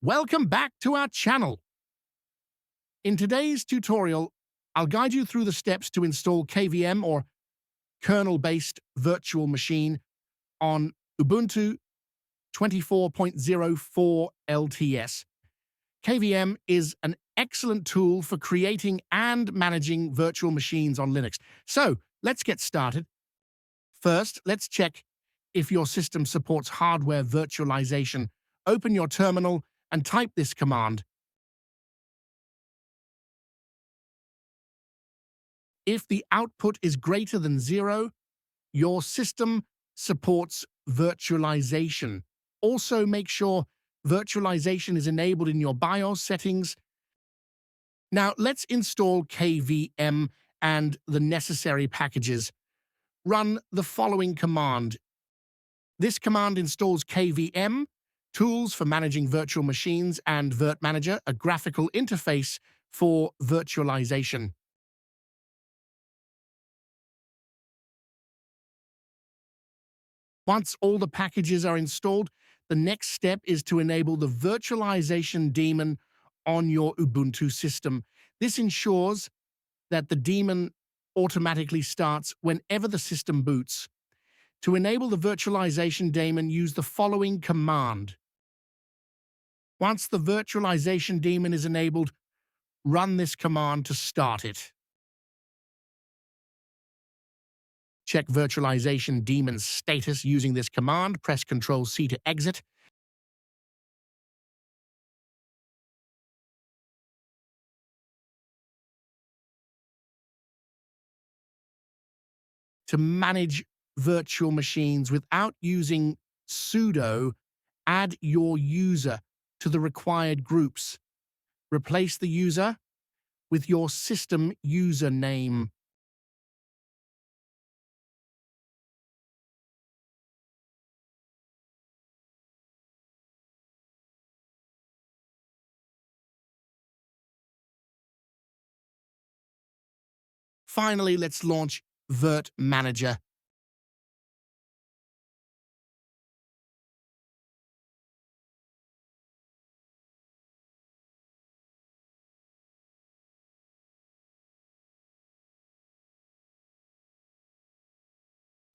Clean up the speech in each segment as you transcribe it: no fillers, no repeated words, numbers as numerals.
Welcome back to our channel. In today's tutorial, I'll guide you through the steps to install KVM or Kernel-based Virtual Machine on Ubuntu 24.04 LTS. KVM is an excellent tool for creating and managing virtual machines on Linux. So let's get started. First, let's check if your system supports hardware virtualization. Open your terminal and type this command. If the output is greater than 0, your system supports virtualization. Also, make sure virtualization is enabled in your BIOS settings. Now, let's install KVM and the necessary packages. Run the following command. This command installs KVM, tools for managing virtual machines, and virt-manager, a graphical interface for virtualization. Once all the packages are installed, the next step is to enable the virtualization daemon on your Ubuntu system. This ensures that the daemon automatically starts whenever the system boots. To enable the virtualization daemon, use the following command. Once the virtualization daemon is enabled, run this command to start it. Check virtualization daemon's status using this command. Press Ctrl-C to exit. To manage virtual machines without using sudo, add your user to the required groups. Replace the user with your system username. Finally, let's launch virt-manager.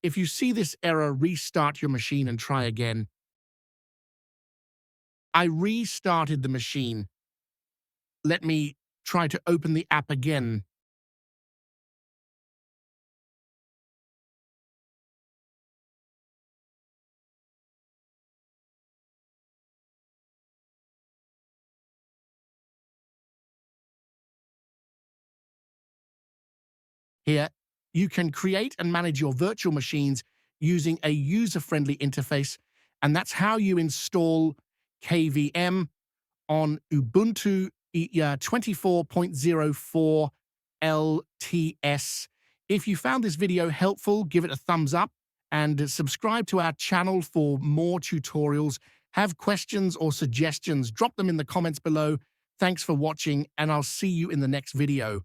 If you see this error, restart your machine and try again. I restarted the machine. Let me try to open the app again. Here, you can create and manage your virtual machines using a user-friendly interface, and that's how you install KVM on Ubuntu 24.04 LTS. If you found this video helpful, give it a thumbs up and subscribe to our channel for more tutorials. Have questions or suggestions, drop them in the comments below. Thanks for watching, and I'll see you in the next video.